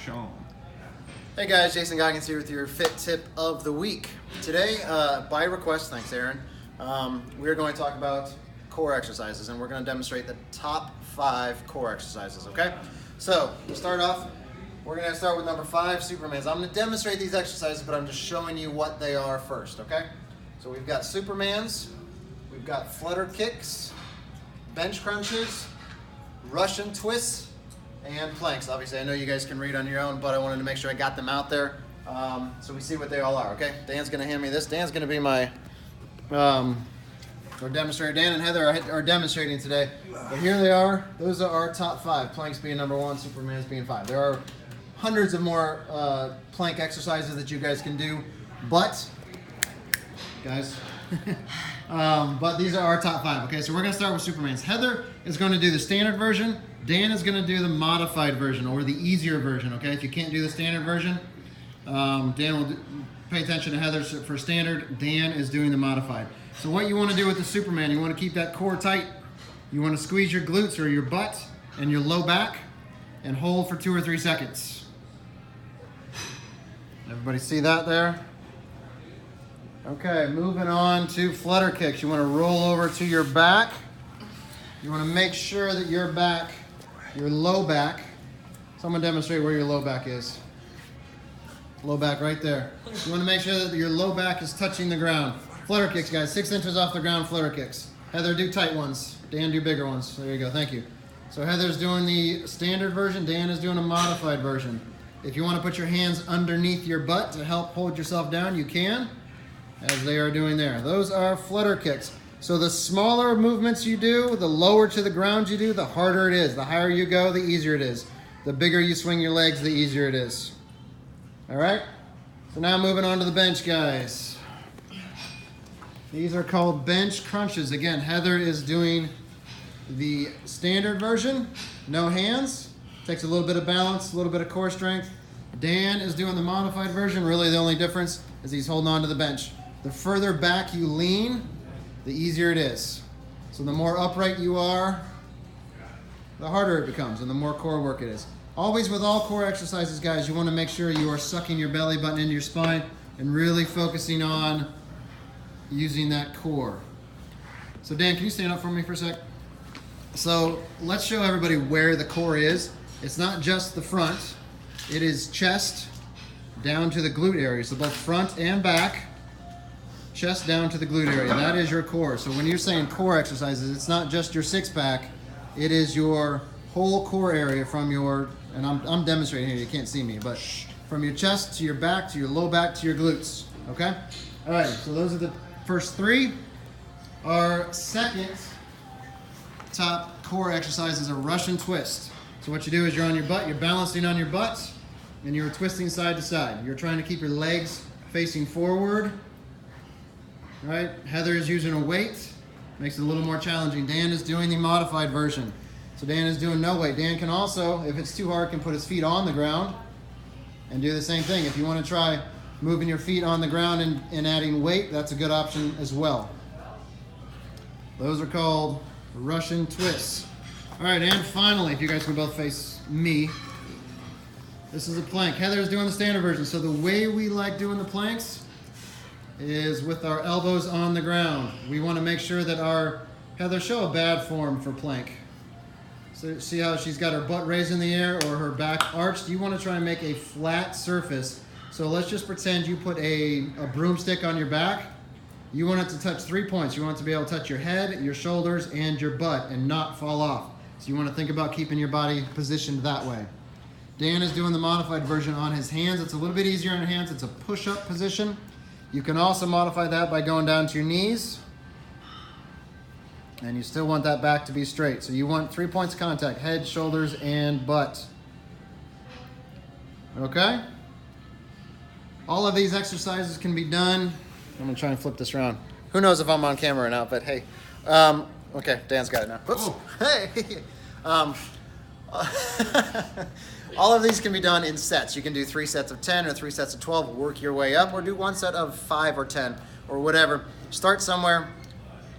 shown. Hey guys, Jason Goggins here with your Fit Tip of the Week. Today, by request, thanks Aaron, we're going to talk about core exercises, and we're going to demonstrate the top 5 core exercises, okay? So, to start off, we're going to start with number 5, Supermans. I'm going to demonstrate these exercises, but I'm just showing you what they are first, okay? So we've got Supermans, we've got Flutter Kicks, bench crunches, Russian twists, and planks. Obviously, I know you guys can read on your own, but I wanted to make sure I got them out there so we see what they all are, okay? Dan's going to hand me this. Dan's going to be my our demonstrator. Dan and Heather are demonstrating today. But here they are. Those are our top 5. Planks being number 1, Superman's being 5. There are hundreds of more plank exercises that you guys can do, but, guys, but these are our top 5, okay? So we're going to start with Superman's. Heather is going to do the standard version. Dan is going to do the modified version, or the easier version, okay? If you can't do the standard version, Dan will pay attention to Heather for standard. Dan is doing the modified. So what you want to do with the Superman, you want to keep that core tight. You want to squeeze your glutes or your butt and your low back and hold for 2 or 3 seconds. Everybody see that there? Okay, moving on to Flutter Kicks. You want to roll over to your back. You want to make sure that your back, your low back, someone demonstrate where your low back is. Low back right there. You want to make sure that your low back is touching the ground. Flutter Kicks, guys, 6 inches off the ground, Flutter Kicks. Heather, do tight ones. Dan, do bigger ones. There you go, thank you. So Heather's doing the standard version, Dan is doing a modified version. If you want to put your hands underneath your butt to help hold yourself down, you can, as they are doing there. Those are Flutter Kicks. So the smaller movements you do, the lower to the ground you do, the harder it is. The higher you go, the easier it is. The bigger you swing your legs, the easier it is. All right? So now moving on to the bench, guys. These are called bench crunches. Again, Heather is doing the standard version, no hands. Takes a little bit of balance, a little bit of core strength. Dan is doing the modified version. Really the only difference is he's holding on to the bench. The further back you lean, the easier it is. So the more upright you are, the harder it becomes and the more core work it is. Always with all core exercises, guys, you want to make sure you are sucking your belly button into your spine and really focusing on using that core. So Dan, can you stand up for me for a sec? So let's show everybody where the core is. It's not just the front. It is chest down to the glute area. So both front and back, chest down to the glute area. That is your core. So when you're saying core exercises, it's not just your 6-pack. It is your whole core area from your, and I'm demonstrating here, you can't see me, but from your chest to your back to your low back to your glutes, okay? All right, so those are the first 3. Our second top core exercise is a Russian twist. So what you do is you're on your butt, you're balancing on your butt, and you're twisting side to side. You're trying to keep your legs facing forward, right? Heather is using a weight, makes it a little more challenging. Dan is doing the modified version. So Dan is doing no weight. Dan can also, if it's too hard, can put his feet on the ground and do the same thing. If you want to try moving your feet on the ground and adding weight, that's a good option as well. Those are called Russian twists. All right, and finally, if you guys can both face me, this is a plank. Heather's doing the standard version. So the way we like doing the planks is with our elbows on the ground. We want to make sure that our, Heather, show a bad form for plank. So see how she's got her butt raised in the air or her back arched? You want to try and make a flat surface. So let's just pretend you put a broomstick on your back. You want it to touch 3 points. You want it to be able to touch your head, your shoulders, and your butt and not fall off. So you want to think about keeping your body positioned that way. Dan is doing the modified version on his hands. It's a little bit easier on your hands. It's a push-up position. You can also modify that by going down to your knees. And you still want that back to be straight. So you want 3 points of contact, head, shoulders, and butt. Okay? All of these exercises can be done. I'm gonna try and flip this around. Who knows if I'm on camera or not, but hey. Okay, Dan's got it now. Whoops. Oh. Hey. All of these can be done in sets. You can do 3 sets of 10 or 3 sets of 12, work your way up, or do 1 set of 5 or 10 or whatever. Start somewhere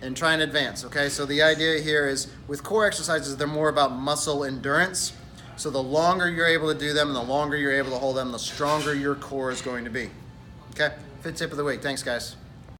and try and advance, okay? So the idea here is with core exercises, they're more about muscle endurance. So the longer you're able to do them and the longer you're able to hold them, the stronger your core is going to be. Okay, fit tip of the week. Thanks, guys.